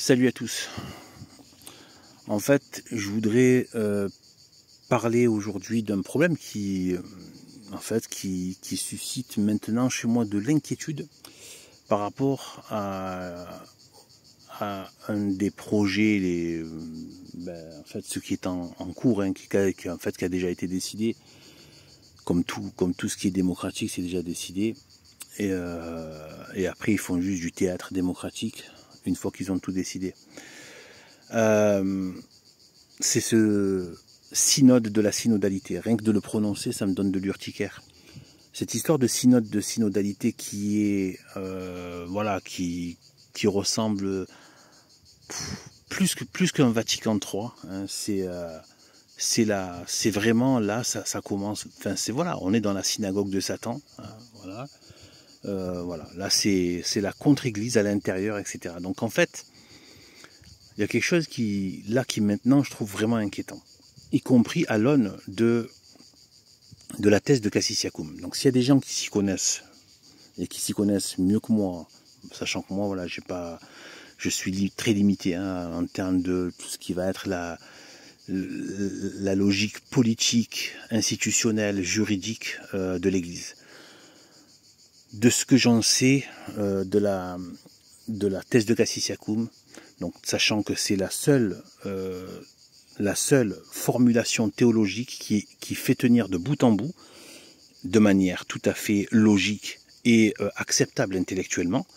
Salut à tous. En fait, je voudrais parler aujourd'hui d'un problème qui suscite maintenant chez moi de l'inquiétude par rapport à un des projets, ce qui est en cours, qui a déjà été décidé, comme tout ce qui est démocratique, c'est déjà décidé. Et après, ils font juste du théâtre démocratique une fois qu'ils ont tout décidé. C'est ce synode de la synodalité. Rien que de le prononcer, ça me donne de l'urticaire. Cette histoire de synode, de synodalité qui est, qui ressemble plus qu'un Vatican III. Hein, c'est vraiment là, ça commence. Enfin, on est dans la synagogue de Satan. Hein, là c'est la contre-église à l'intérieur, etc. Donc en fait, il y a quelque chose qui maintenant je trouve vraiment inquiétant, y compris à l'aune de la thèse de Cassis Yacoum. Donc s'il y a des gens qui s'y connaissent et qui s'y connaissent mieux que moi, sachant que moi je suis très limité en termes de tout ce qui va être la logique politique, institutionnelle, juridique de l'Église. De ce que j'en sais de la thèse de Cassis Yacoum, donc sachant que c'est la seule formulation théologique qui fait tenir de bout en bout, de manière tout à fait logique et acceptable intellectuellement,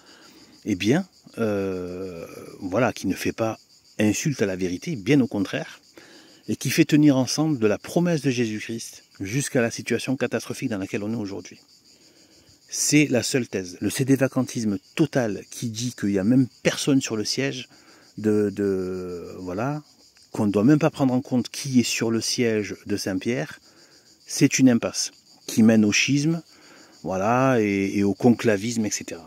eh bien, qui ne fait pas insulte à la vérité, bien au contraire, et qui fait tenir ensemble de la promesse de Jésus-Christ jusqu'à la situation catastrophique dans laquelle on est aujourd'hui. C'est la seule thèse. Le sédévacantisme total qui dit qu'il n'y a même personne sur le siège, qu'on ne doit même pas prendre en compte qui est sur le siège de Saint-Pierre, c'est une impasse qui mène au schisme, et au conclavisme, etc.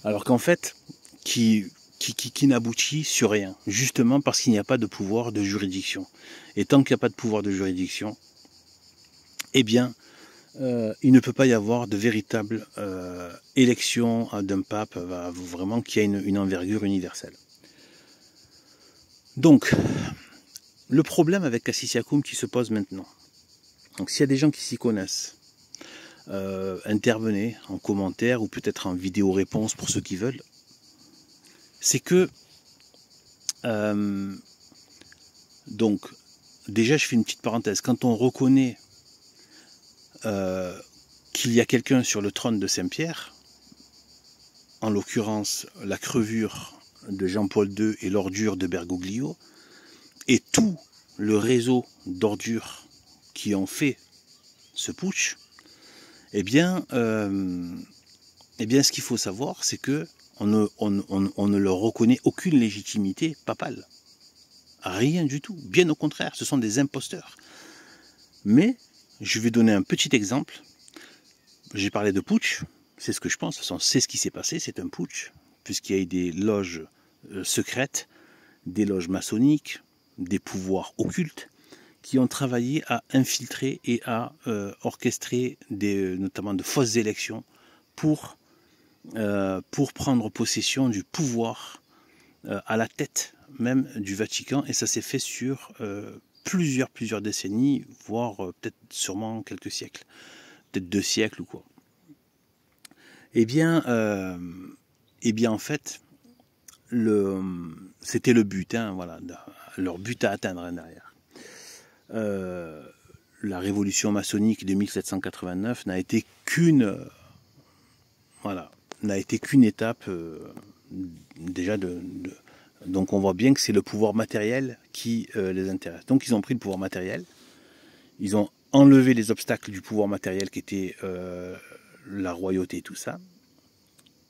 Alors qu'en fait, qui n'aboutit sur rien, justement parce qu'il n'y a pas de pouvoir de juridiction. Et tant qu'il n'y a pas de pouvoir de juridiction, eh bien, il ne peut pas y avoir de véritable élection d'un pape vraiment qui a une envergure universelle. Donc, le problème avec Cassis Yacoum qui se pose maintenant, donc s'il y a des gens qui s'y connaissent, intervenez en commentaire ou peut-être en vidéo réponse pour ceux qui veulent, c'est que donc déjà je fais une petite parenthèse, quand on reconnaît qu'il y a quelqu'un sur le trône de Saint-Pierre, en l'occurrence la crevure de Jean-Paul II et l'ordure de Bergoglio, et tout le réseau d'ordures qui ont fait ce putsch, eh bien ce qu'il faut savoir, c'est que on ne leur reconnaît aucune légitimité papale. Rien du tout. Bien au contraire, ce sont des imposteurs. Mais je vais donner un petit exemple. J'ai parlé de putsch, c'est ce que je pense, de toute façon, c'est ce qui s'est passé, c'est un putsch, puisqu'il y a eu des loges secrètes, des loges maçonniques, des pouvoirs occultes, qui ont travaillé à infiltrer et à orchestrer notamment de fausses élections pour prendre possession du pouvoir à la tête même du Vatican, et ça s'est fait sur plusieurs décennies, voire peut-être sûrement quelques siècles, peut-être 2 siècles ou quoi. Eh bien en fait, c'était le but, leur but à atteindre derrière. La révolution maçonnique de 1789 n'a été qu'une étape déjà donc on voit bien que c'est le pouvoir matériel qui les intéresse. Donc ils ont pris le pouvoir matériel, ils ont enlevé les obstacles du pouvoir matériel qui était la royauté et tout ça,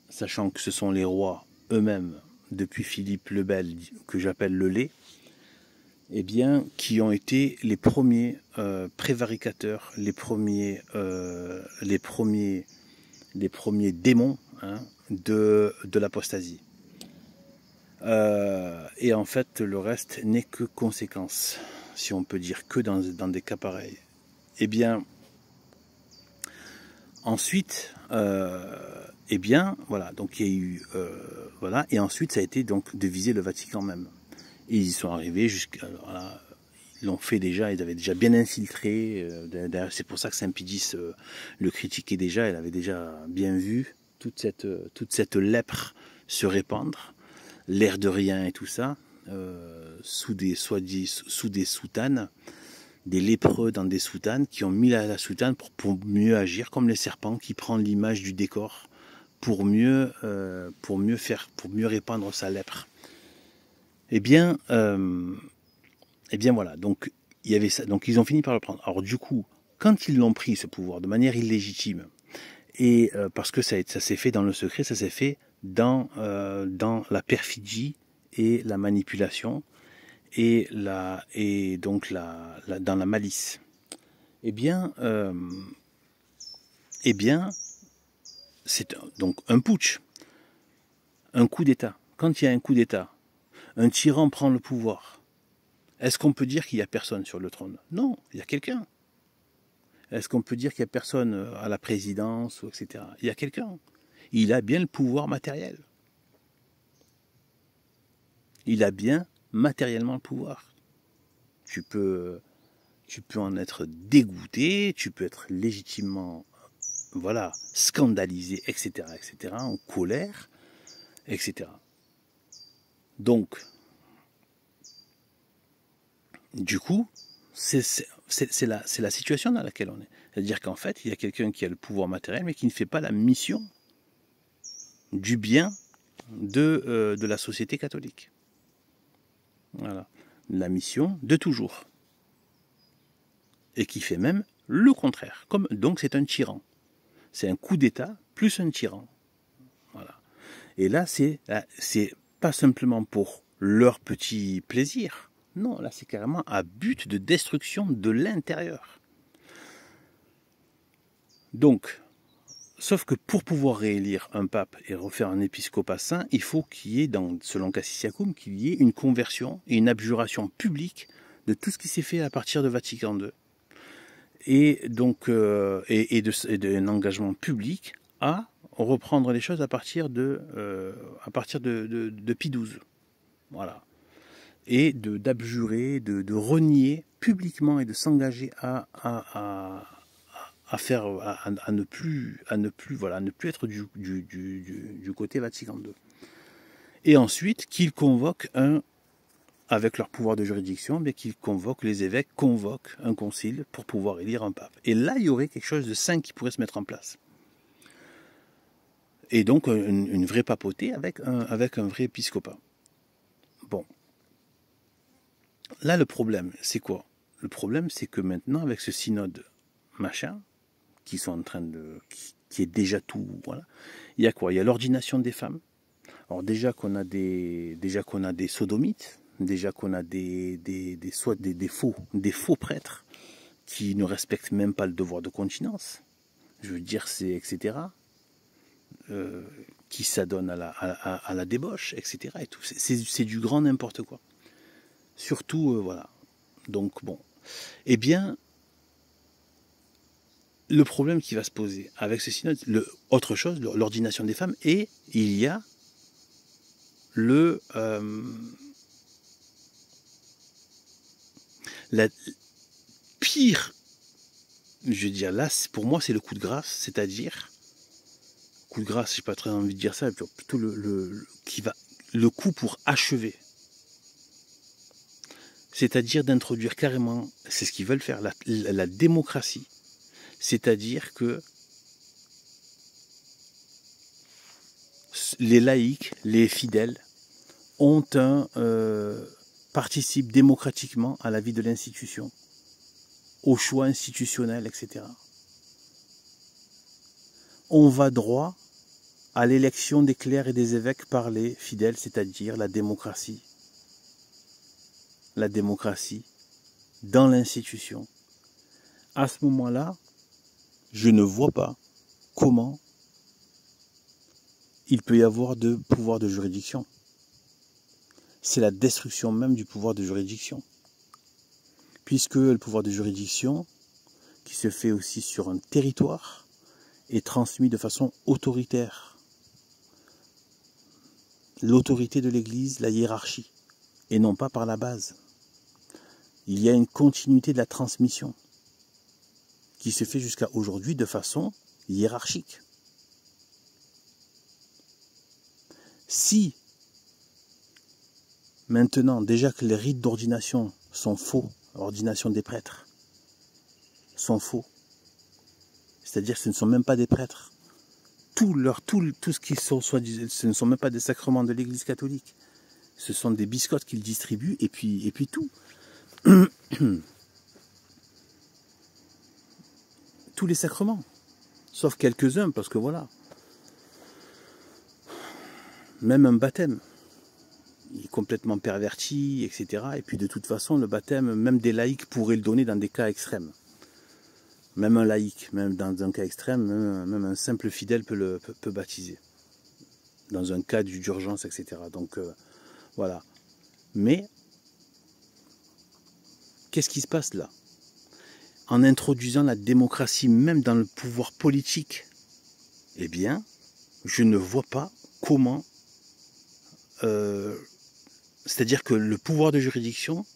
sachant que ce sont les rois eux-mêmes, depuis Philippe le Bel, que j'appelle le lait, eh bien, qui ont été les premiers prévaricateurs, les premiers démons de l'apostasie. Et en fait, le reste n'est que conséquence, si on peut dire que dans des cas pareils. Eh bien, ensuite, eh bien, voilà, donc il y a eu, voilà, et ensuite ça a été donc de viser le Vatican même. Et ils y sont arrivés jusqu'à, voilà, ils l'ont fait déjà, ils avaient déjà bien infiltré. C'est pour ça que Saint-Pédis le critiquait déjà, il avait déjà bien vu toute cette lèpre se répandre, l'air de rien et tout ça, sous des soutanes, des lépreux dans des soutanes qui ont mis la soutane pour mieux agir, comme les serpents qui prennent l'image du décor pour mieux répandre sa lèpre. Eh bien voilà, donc il y avait ça, donc ils ont fini par le prendre. Alors du coup, quand ils l'ont pris ce pouvoir de manière illégitime, et parce que ça s'est fait dans le secret, ça s'est fait dans la perfidie et la manipulation et donc dans la malice. Eh bien c'est donc un putsch, un coup d'État. Quand il y a un coup d'État, un tyran prend le pouvoir. Est-ce qu'on peut dire qu'il n'y a personne sur le trône? Non, il y a quelqu'un. Est-ce qu'on peut dire qu'il n'y a personne à la présidence, etc. Il y a quelqu'un. Il a bien le pouvoir matériel. Il a bien matériellement le pouvoir. Tu peux en être dégoûté, tu peux être légitimement, voilà, scandalisé, etc., en colère, etc. Donc, du coup, c'est la situation dans laquelle on est. C'est-à-dire qu'en fait, il y a quelqu'un qui a le pouvoir matériel, mais qui ne fait pas la mission du bien de la société catholique. Voilà. La mission de toujours. Et qui fait même le contraire. Donc c'est un tyran. C'est un coup d'État plus un tyran. Voilà. Et là, c'est pas simplement pour leur petit plaisir. Non, là, c'est carrément à but de destruction de l'intérieur. Donc, sauf que pour pouvoir réélire un pape et refaire un épiscopat saint, il faut qu'il y ait, selon Cassius-Iacum, qu'il y ait une conversion et une abjuration publique de tout ce qui s'est fait à partir de Vatican II. Et donc, d'un engagement public à reprendre les choses à partir de Pie XII. Voilà. Et d'abjurer, de renier publiquement et de s'engager à ne plus être du côté Vatican II. Et ensuite, qu'ils convoquent avec leur pouvoir de juridiction, mais les évêques convoquent un concile pour pouvoir élire un pape. Et là, il y aurait quelque chose de sain qui pourrait se mettre en place. Et donc, une vraie papauté avec un vrai épiscopat. Bon. Là, le problème, c'est quoi? Le problème, c'est que maintenant, avec ce synode machin, qui est déjà tout, voilà, il y a quoi? Il y a l'ordination des femmes. Alors déjà qu'on a des sodomites, déjà qu'on a des faux prêtres qui ne respectent même pas le devoir de continence. Je veux dire, etc. Qui s'adonnent à la débauche, etc. Et tout. C'est du grand n'importe quoi. Surtout, voilà. Donc bon, eh bien, le problème qui va se poser avec ce synode, autre chose, l'ordination des femmes, et il y a la pire, je veux dire, là, pour moi, c'est le coup de grâce, c'est-à-dire, coup de grâce, j'ai pas très envie de dire ça, plutôt le coup pour achever. C'est-à-dire d'introduire carrément, c'est ce qu'ils veulent faire, la démocratie. C'est-à-dire que les laïcs, les fidèles, participent démocratiquement à la vie de l'institution, au choix institutionnel, etc. On va droit à l'élection des clercs et des évêques par les fidèles, c'est-à-dire la démocratie. La démocratie dans l'institution. À ce moment-là, je ne vois pas comment il peut y avoir de pouvoir de juridiction. C'est la destruction même du pouvoir de juridiction. Puisque le pouvoir de juridiction, qui se fait aussi sur un territoire, est transmis de façon autoritaire. l'autorité de l'Église, la hiérarchie, et non pas par la base. Il y a une continuité de la transmission qui se fait jusqu'à aujourd'hui de façon hiérarchique. Si maintenant, déjà que les rites d'ordination sont faux, l'ordination des prêtres sont faux, c'est-à-dire que ce ne sont même pas des prêtres, tout ce qui sont soi-disant, ce ne sont même pas des sacrements de l'Église catholique, ce sont des biscottes qu'ils distribuent et puis tout. Tous les sacrements, sauf quelques-uns, parce que voilà, même un baptême, il est complètement perverti, etc. Et puis de toute façon, le baptême, même des laïcs pourraient le donner dans des cas extrêmes. Même un laïc, même dans un cas extrême, même un simple fidèle peut baptiser. Dans un cas d'urgence, etc. Donc voilà. Mais, qu'est-ce qui se passe là? En introduisant la démocratie même dans le pouvoir politique, eh bien, je ne vois pas comment... c'est-à-dire que le pouvoir de juridiction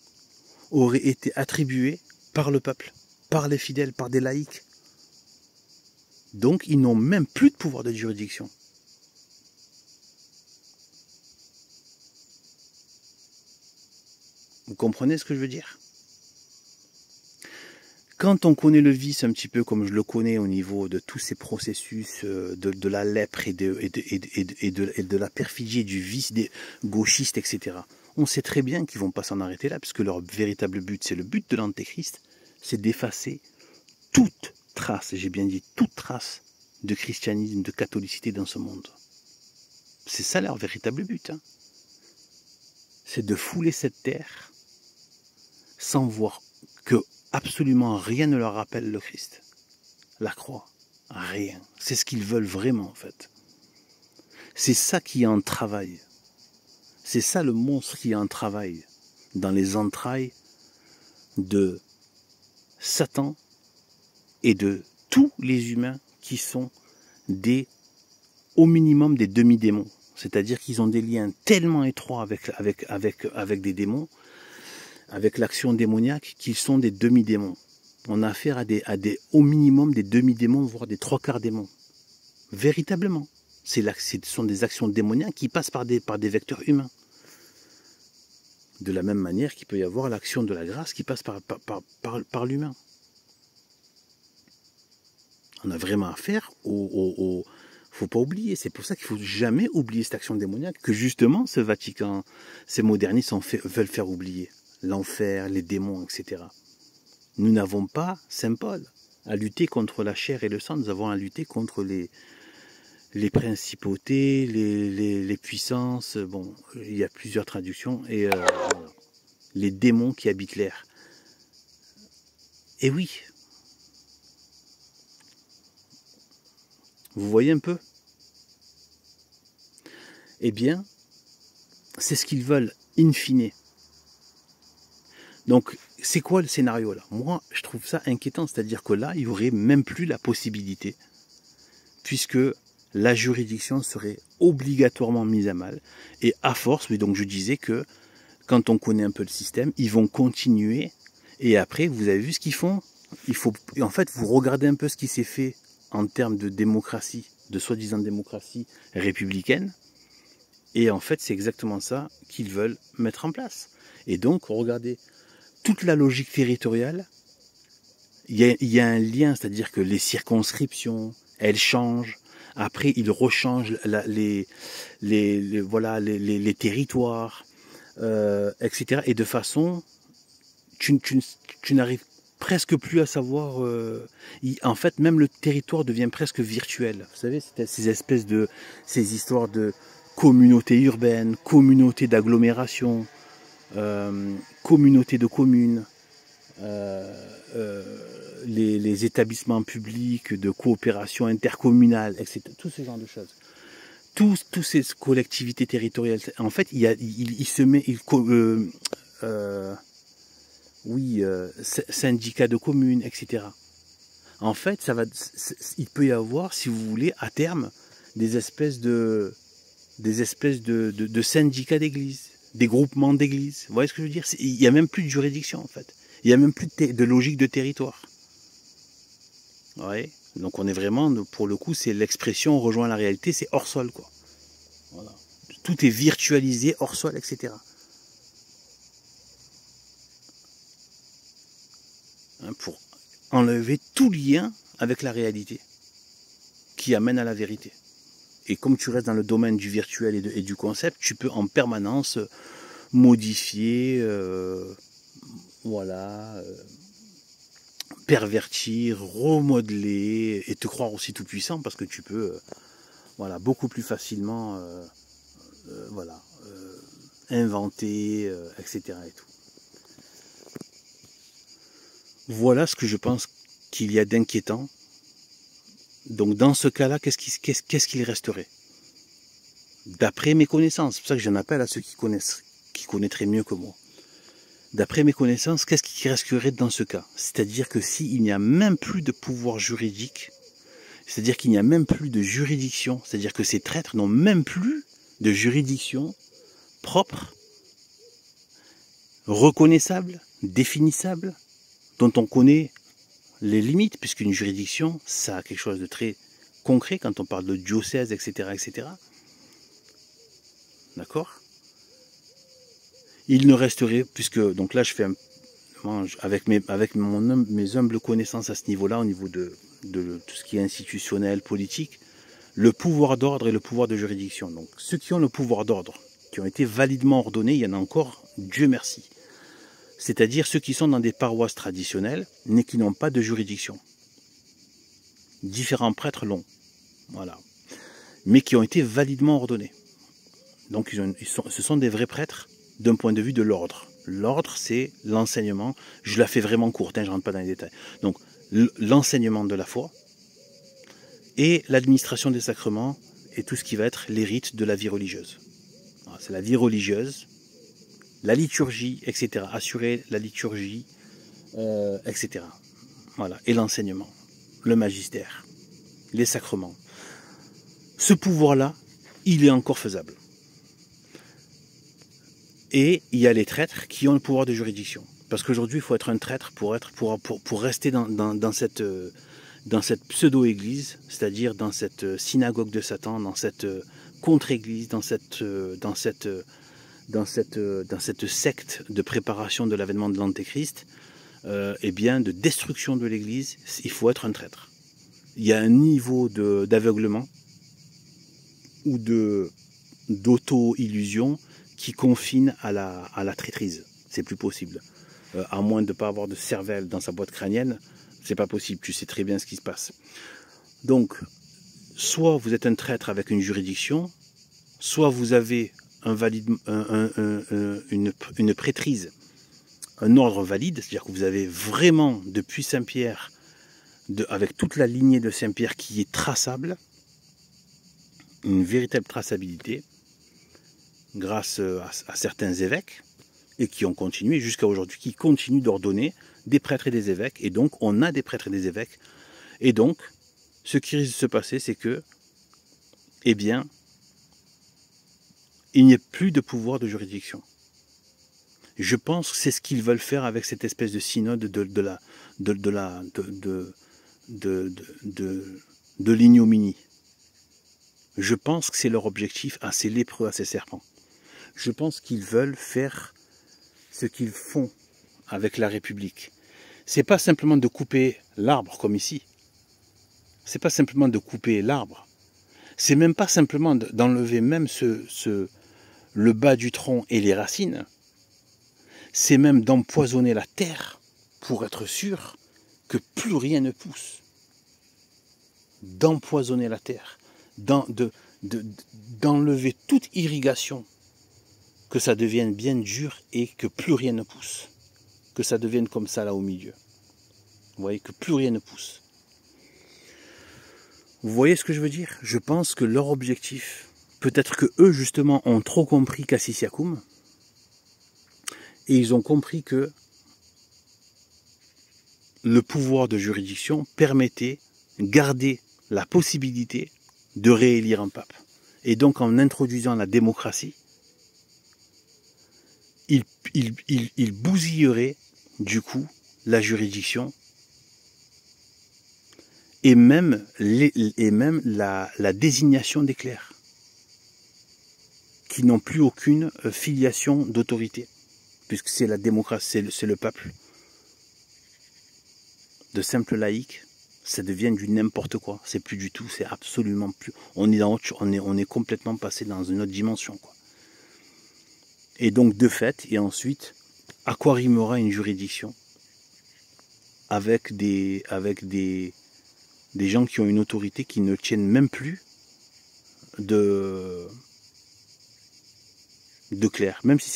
aurait été attribué par le peuple, par les fidèles, par des laïcs. Donc, ils n'ont même plus de pouvoir de juridiction. Vous comprenez ce que je veux dire? Quand on connaît le vice un petit peu comme je le connais au niveau de tous ces processus de la lèpre et de la perfidie du vice des gauchistes, etc., on sait très bien qu'ils ne vont pas s'en arrêter là, puisque leur véritable but, c'est le but de l'antéchrist, c'est d'effacer toute trace, j'ai bien dit toute trace, de christianisme, de catholicité dans ce monde. C'est ça leur véritable but. Hein. C'est de fouler cette terre sans voir que absolument rien ne leur rappelle le Christ. La croix, rien. C'est ce qu'ils veulent vraiment en fait. C'est ça qui est en travail. C'est ça le monstre qui est en travail dans les entrailles de Satan et de tous les humains qui sont au minimum des demi-démons. C'est-à-dire qu'ils ont des liens tellement étroits avec des démons, avec l'action démoniaque, qu'ils sont des demi-démons. On a affaire au minimum des demi-démons, voire des trois quarts démons. Véritablement. Ce sont des actions démoniaques qui passent par des vecteurs humains. De la même manière qu'il peut y avoir l'action de la grâce qui passe par l'humain. On a vraiment affaire faut pas oublier, c'est pour ça qu'il faut jamais oublier cette action démoniaque que justement ce Vatican, ces modernistes veulent faire oublier. L'enfer, les démons, etc. Nous n'avons pas Saint Paul à lutter contre la chair et le sang, nous avons à lutter contre les principautés, les puissances, bon, il y a plusieurs traductions, et voilà. Les démons qui habitent l'air. Et oui, vous voyez un peu? Eh bien, c'est ce qu'ils veulent, in fine. Donc, c'est quoi le scénario là? Moi, je trouve ça inquiétant, c'est-à-dire que là, il n'y aurait même plus la possibilité, puisque la juridiction serait obligatoirement mise à mal. Et à force, donc je disais que, quand on connaît un peu le système, ils vont continuer, et après, vous avez vu ce qu'ils font? En fait, vous regardez un peu ce qui s'est fait en termes de démocratie, de soi-disant démocratie républicaine, et en fait, c'est exactement ça qu'ils veulent mettre en place. Et donc, regardez, toute la logique territoriale, il y a un lien, c'est-à-dire que les circonscriptions, elles changent. Après, ils rechangent les territoires, etc. Et de façon, tu n'arrives presque plus à savoir. En fait, même le territoire devient presque virtuel. Vous savez, c'est ces histoires de communautés urbaines, communautés d'agglomération, communautés de communes, les établissements publics de coopération intercommunale, etc. Tout ce genre de choses. Toutes ces collectivités territoriales, en fait, syndicats de communes, etc. En fait, il peut y avoir, si vous voulez, à terme, des espèces de des espèces de syndicats d'églises, des groupements d'églises. Vous voyez ce que je veux dire? Il n'y a même plus de juridiction, en fait. Il n'y a même plus de logique de territoire. Ouais. Donc on est vraiment, pour le coup, c'est l'expression rejoint la réalité, c'est hors sol, quoi. Voilà. Tout est virtualisé, hors sol, etc. Hein, pour enlever tout lien avec la réalité qui amène à la vérité. Et comme tu restes dans le domaine du virtuel et du concept, tu peux en permanence modifier, voilà, pervertir, remodeler et te croire aussi tout puissant parce que tu peux, voilà, beaucoup plus facilement, voilà, inventer, etc. et tout. Voilà ce que je pense qu'il y a d'inquiétant. Donc dans ce cas-là, qu'est-ce qu'il resterait? D'après mes connaissances, c'est pour ça que j'en appelle à ceux qui connaîtraient mieux que moi. D'après mes connaissances, qu'est-ce qui resterait dans ce cas? C'est-à-dire que s'il n'y a même plus de pouvoir juridique, c'est-à-dire qu'il n'y a même plus de juridiction, c'est-à-dire que ces traîtres n'ont même plus de juridiction propre, reconnaissable, définissable, dont on connaît les limites, puisqu'une juridiction, ça a quelque chose de très concret quand on parle de diocèse, etc., etc. D'accord? Il ne resterait, puisque, donc là je fais avec mes humbles connaissances à ce niveau-là, au niveau de tout ce qui est institutionnel, politique, le pouvoir d'ordre et le pouvoir de juridiction. Donc ceux qui ont le pouvoir d'ordre, qui ont été validement ordonnés, il y en a encore, Dieu merci. C'est-à-dire ceux qui sont dans des paroisses traditionnelles, mais qui n'ont pas de juridiction. Différents prêtres l'ont, voilà, mais qui ont été validement ordonnés. Donc ce sont des vrais prêtres d'un point de vue de l'ordre. L'ordre, c'est l'enseignement. Je la fais vraiment courte, hein, je ne rentre pas dans les détails. Donc l'enseignement de la foi et l'administration des sacrements et tout ce qui va être les rites de la vie religieuse. C'est la vie religieuse, la liturgie, etc. Assurer la liturgie, etc. Voilà. Et l'enseignement, le magistère, les sacrements. Ce pouvoir-là, il est encore faisable. Et il y a les traîtres qui ont le pouvoir de juridiction. Parce qu'aujourd'hui, il faut être un traître pour rester dans cette pseudo-église, c'est-à-dire dans cette synagogue de Satan, dans cette contre-église, dans cette secte de préparation de l'avènement de l'Antéchrist, eh bien, de destruction de l'église, il faut être un traître. Il y a un niveau d'aveuglement ou d'auto-illusion qui confine à la traîtrise. C'est plus possible. À moins de ne pas avoir de cervelle dans sa boîte crânienne, c'est pas possible. Tu sais très bien ce qui se passe. Donc, soit vous êtes un traître avec une juridiction, soit vous avez une prêtrise, un ordre valide, c'est-à-dire que vous avez vraiment, depuis Saint-Pierre, avec toute la lignée de Saint-Pierre qui est traçable, une véritable traçabilité, grâce à certains évêques, et qui ont continué jusqu'à aujourd'hui, qui continuent d'ordonner des prêtres et des évêques, et donc on a des prêtres et des évêques, et donc ce qui risque de se passer, c'est que, eh bien, il n'y a plus de pouvoir de juridiction. Je pense que c'est ce qu'ils veulent faire avec cette espèce de synode de l'ignominie. Je pense que c'est leur objectif à ces lépreux, à ces serpents. Je pense qu'ils veulent faire ce qu'ils font avec la République. C'est pas simplement de couper l'arbre comme ici. C'est pas simplement de couper l'arbre. C'est même pas simplement d'enlever même le bas du tronc et les racines. C'est même d'empoisonner la terre pour être sûr que plus rien ne pousse. D'empoisonner la terre, d'enlever toute irrigation, que ça devienne bien dur et que plus rien ne pousse. Que ça devienne comme ça là au milieu. Vous voyez, que plus rien ne pousse. Vous voyez ce que je veux dire? Je pense que leur objectif, peut-être que eux justement ont trop compris Cassis Iacum, et ils ont compris que le pouvoir de juridiction permettait, garder la possibilité de réélire un pape. Et donc en introduisant la démocratie, il bousillerait du coup la juridiction et même, la désignation des clercs, qui n'ont plus aucune filiation d'autorité, puisque c'est la démocratie, c'est le peuple. De simples laïcs, ça devient du n'importe quoi. C'est plus du tout, c'est absolument plus. On est complètement passé dans une autre dimension, quoi. Et donc de fait, et ensuite, à quoi rimera une juridiction avec des gens qui ont une autorité qui ne tiennent même plus de clercs, même si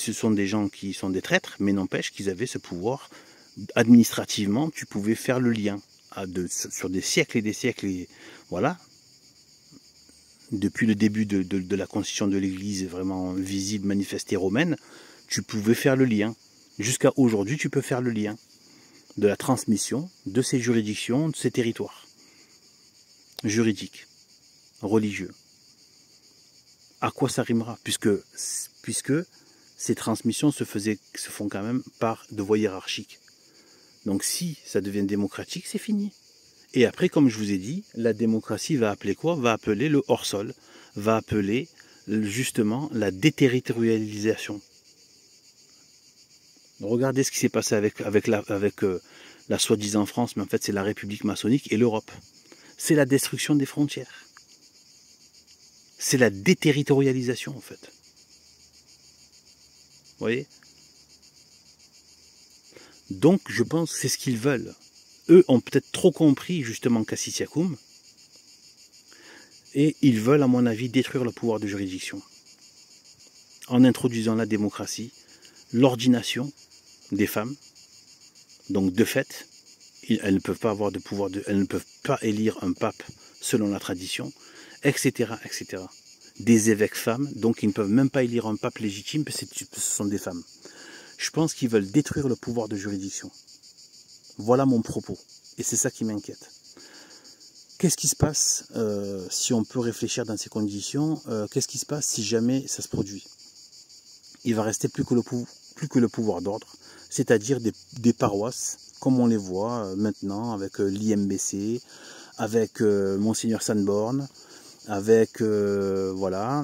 ce sont des gens qui sont des traîtres, mais n'empêche qu'ils avaient ce pouvoir. Administrativement, tu pouvais faire le lien sur des siècles et des siècles, et voilà. Depuis le début de la constitution de l'Église vraiment visible, manifestée romaine, tu pouvais faire le lien. Jusqu'à aujourd'hui, tu peux faire le lien de la transmission de ces juridictions, de ces territoires juridiques, religieux. À quoi ça rimera, puisque ces transmissions se font quand même par de voies hiérarchiques. Donc si ça devient démocratique, c'est fini. Et après, comme je vous ai dit, la démocratie va appeler quoi? Va appeler le hors-sol, va appeler justement la déterritorialisation. Regardez ce qui s'est passé avec la soi-disant France, mais en fait c'est la République maçonnique et l'Europe. C'est la destruction des frontières. C'est la déterritorialisation en fait. Vous voyez? Donc je pense que c'est ce qu'ils veulent. Eux ont peut-être trop compris justement Cassisiacoum, et ils veulent à mon avis détruire le pouvoir de juridiction en introduisant la démocratie, l'ordination des femmes. Donc de fait, elles ne peuvent pas avoir de pouvoir, elles ne peuvent pas élire un pape selon la tradition, etc., etc. Des évêques femmes, donc ils ne peuvent même pas élire un pape légitime parce que ce sont des femmes. Je pense qu'ils veulent détruire le pouvoir de juridiction. Voilà mon propos. Et c'est ça qui m'inquiète. Qu'est-ce qui se passe si on peut réfléchir dans ces conditions? Qu'est-ce qui se passe si jamais ça se produit? Il va rester plus que le pouvoir d'ordre, c'est-à-dire des paroisses, comme on les voit maintenant avec l'IMBC, avec Monseigneur Sanborn, avec voilà,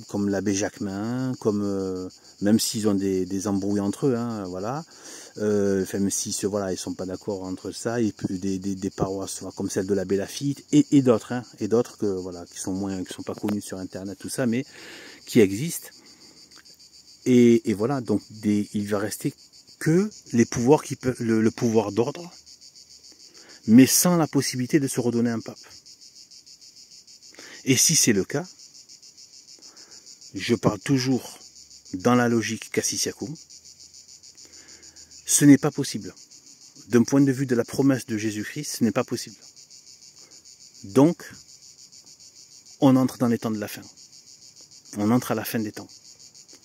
comme l'abbé Jacquemin, comme même s'ils ont des embrouilles entre eux, hein, voilà. Même si voilà, ils sont pas d'accord entre ça, et puis des paroisses comme celle de l'abbé Lafitte et d'autres, hein, et d'autres que voilà, qui sont pas connus sur internet, tout ça, mais qui existent. Et voilà, donc il va rester que les pouvoirs le pouvoir d'ordre, mais sans la possibilité de se redonner un pape. Et si c'est le cas, je parle toujours dans la logique Cassisiacoum, ce n'est pas possible. D'un point de vue de la promesse de Jésus-Christ, ce n'est pas possible. Donc, on entre dans les temps de la fin. On entre à la fin des temps.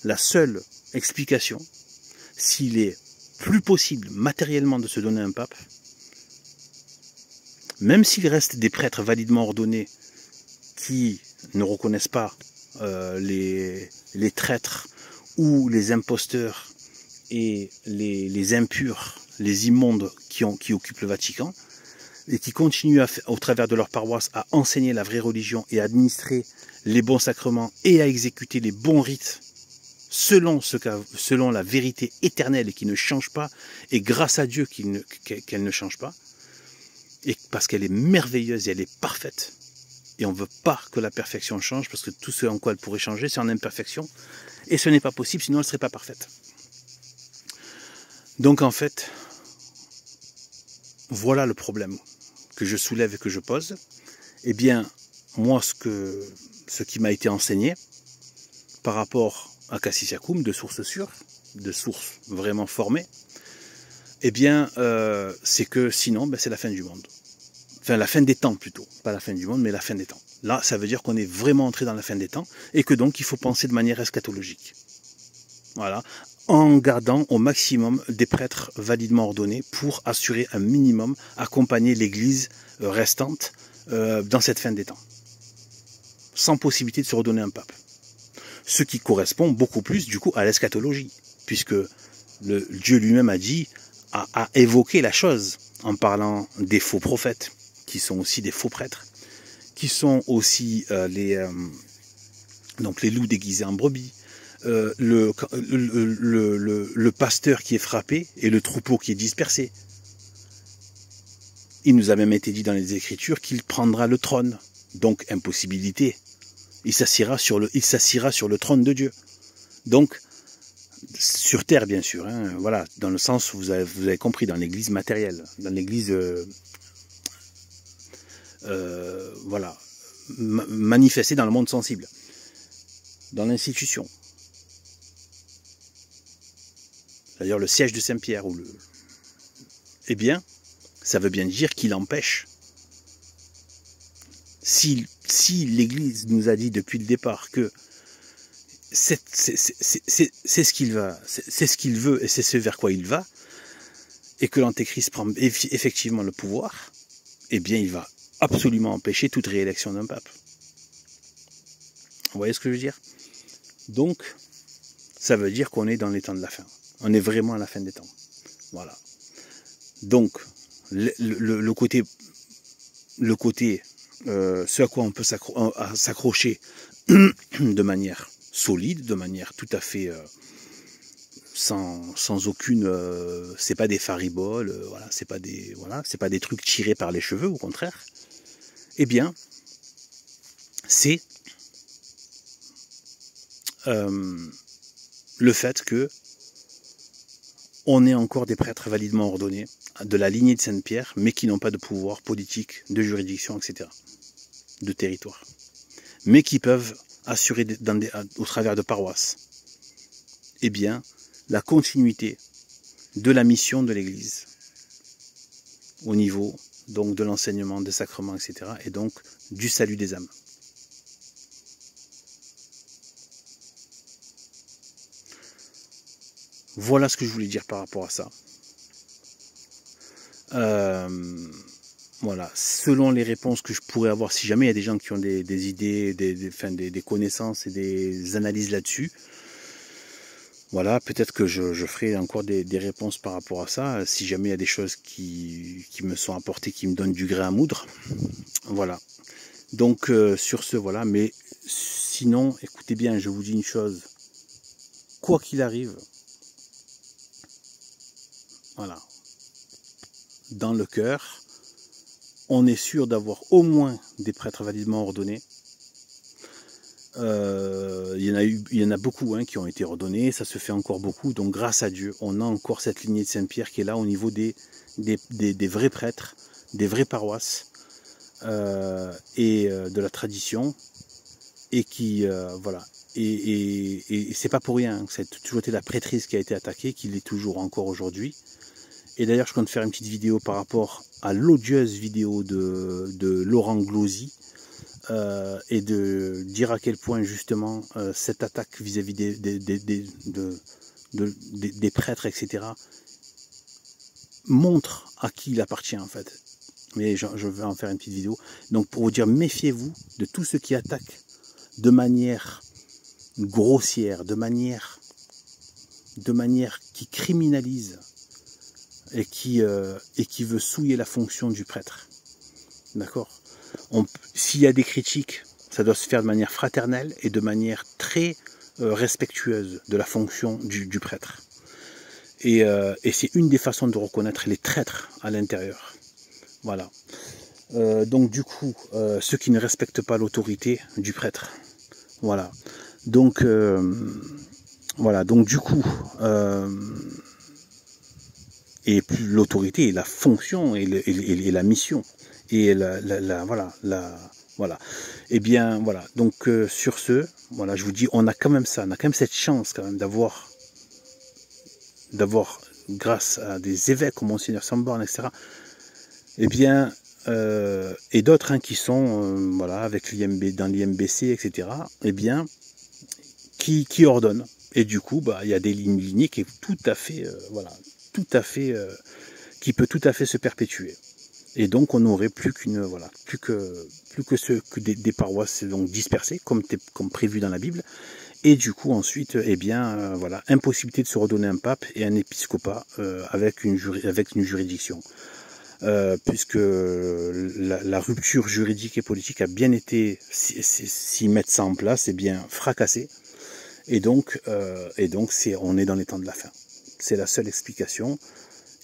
La seule explication, s'il est plus possible matériellement de se donner un pape, même s'il reste des prêtres validement ordonnés qui ne reconnaissent pas les traîtres ou les imposteurs et les impurs, les immondes qui occupent le Vatican, et qui continuent au travers de leur paroisse à enseigner la vraie religion et à administrer les bons sacrements et à exécuter les bons rites selon la vérité éternelle et qui ne change pas, et grâce à Dieu qu'elle ne change pas, et parce qu'elle est merveilleuse et elle est parfaite. Et on ne veut pas que la perfection change, parce que tout ce en quoi elle pourrait changer, c'est en imperfection. Et ce n'est pas possible, sinon elle ne serait pas parfaite. Donc en fait, voilà le problème que je soulève et que je pose. Eh bien, moi, ce qui m'a été enseigné par rapport à Cassisiacoum, de sources sûres, de sources vraiment formées, eh bien, c'est que sinon, c'est la fin du monde. Enfin, la fin des temps plutôt. Pas la fin du monde, mais la fin des temps. Là, ça veut dire qu'on est vraiment entré dans la fin des temps, et que donc, il faut penser de manière eschatologique. Voilà. En gardant au maximum des prêtres validement ordonnés pour assurer un minimum, accompagner l'Église restante dans cette fin des temps. sans possibilité de se redonner un pape. Ce qui correspond beaucoup plus du coup à l'eschatologie, puisque Dieu lui-même a dit, a évoqué la chose en parlant des faux prophètes, qui sont aussi des faux prêtres, qui sont aussi donc les loups déguisés en brebis, le pasteur qui est frappé et le troupeau qui est dispersé. Il nous a même été dit dans les Écritures qu'il prendra le trône, donc impossibilité. Il s'assiera sur le trône de Dieu. Donc, sur terre, bien sûr, hein, voilà, dans le sens où vous avez compris, dans l'église matérielle, dans l'église, voilà, manifestée dans le monde sensible, dans l'institution. D'ailleurs, le siège de Saint-Pierre, eh bien, ça veut bien dire qu'il empêche. Si l'Église nous a dit depuis le départ que c'est ce qu'il va, c'est ce qu'il veut et c'est ce vers quoi il va, et que l'Antéchrist prend effectivement le pouvoir, eh bien il va absolument empêcher toute réélection d'un pape. Vous voyez ce que je veux dire? Donc, ça veut dire qu'on est dans les temps de la fin. On est vraiment à la fin des temps. Voilà. Donc, le côté ce à quoi on peut s'accrocher de manière solide, de manière tout à fait sans aucune, c'est pas des fariboles, voilà, c'est pas des trucs tirés par les cheveux, au contraire. Eh bien, c'est le fait que on est encore des prêtres validement ordonnés de la lignée de Saint-Pierre, mais qui n'ont pas de pouvoir politique, de juridiction, etc., de territoire, mais qui peuvent assurer au travers de paroisses, eh bien, la continuité de la mission de l'Église, au niveau donc de l'enseignement des sacrements, etc., et donc du salut des âmes. Voilà ce que je voulais dire par rapport à ça. Voilà, selon les réponses que je pourrais avoir, si jamais il y a des gens qui ont des idées, des connaissances et des analyses là-dessus, voilà, peut-être que je ferai encore des réponses par rapport à ça, si jamais il y a des choses qui me sont apportées, qui me donnent du gré à moudre. Voilà. Donc, sur ce, voilà, mais sinon, écoutez bien, je vous dis une chose, quoi qu'il arrive, voilà, dans le cœur, on est sûr d'avoir au moins des prêtres validement ordonnés. Il y en a beaucoup qui ont été ordonnés, ça se fait encore beaucoup, donc grâce à Dieu, on a encore cette lignée de Saint-Pierre qui est là au niveau des vrais prêtres, des vraies paroisses, et de la tradition, et qui, voilà, et c'est pas pour rien, ça a toujours été la prêtrise qui a été attaquée, qu'il est toujours encore aujourd'hui. Et d'ailleurs, je compte faire une petite vidéo par rapport à l'odieuse vidéo de Laurent Glosy, et de dire à quel point justement cette attaque vis-à-vis des prêtres, etc., montre à qui il appartient en fait. Mais je vais en faire une petite vidéo. Donc pour vous dire, méfiez-vous de tous ceux qui attaquent de manière grossière, de manière qui criminalise et qui veut souiller la fonction du prêtre. D'accord ? S'il y a des critiques, ça doit se faire de manière fraternelle et de manière très respectueuse de la fonction du prêtre. Et c'est une des façons de reconnaître les traîtres à l'intérieur. Voilà. Donc du coup, ceux qui ne respectent pas l'autorité du prêtre. Voilà. Donc voilà. Donc du coup, et l'autorité et la fonction et la mission. Et voilà. Et bien, voilà. Donc, sur ce, voilà, je vous dis, on a quand même cette chance, quand même, d'avoir, grâce à des évêques comme Monseigneur Samborne, etc., eh bien, et d'autres, qui sont, voilà, avec dans l'IMBC, etc., eh bien, qui ordonnent. Et du coup, il y a des lignées qui est tout à fait, voilà, tout à fait, qui peut tout à fait se perpétuer. Et donc on n'aurait plus qu'une voilà, plus que des paroisses donc dispersées comme prévu dans la Bible. Et du coup ensuite, eh bien voilà, impossibilité de se redonner un pape et un épiscopat avec une juridiction. Puisque la rupture juridique et politique a bien été, s'ils mettent ça en place, et bien fracassée. Et donc on est dans les temps de la fin. C'est la seule explication.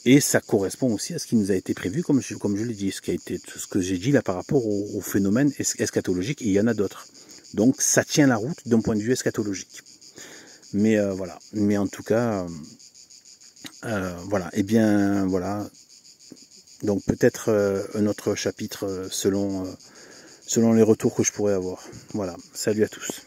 Et ça correspond aussi à ce qui nous a été prévu, comme je l'ai dit, ce que j'ai dit là par rapport au phénomène eschatologique, et il y en a d'autres. Donc ça tient la route d'un point de vue eschatologique. Mais voilà. Mais en tout cas, voilà. Et bien voilà. Donc peut-être un autre chapitre selon les retours que je pourrais avoir. Voilà. Salut à tous.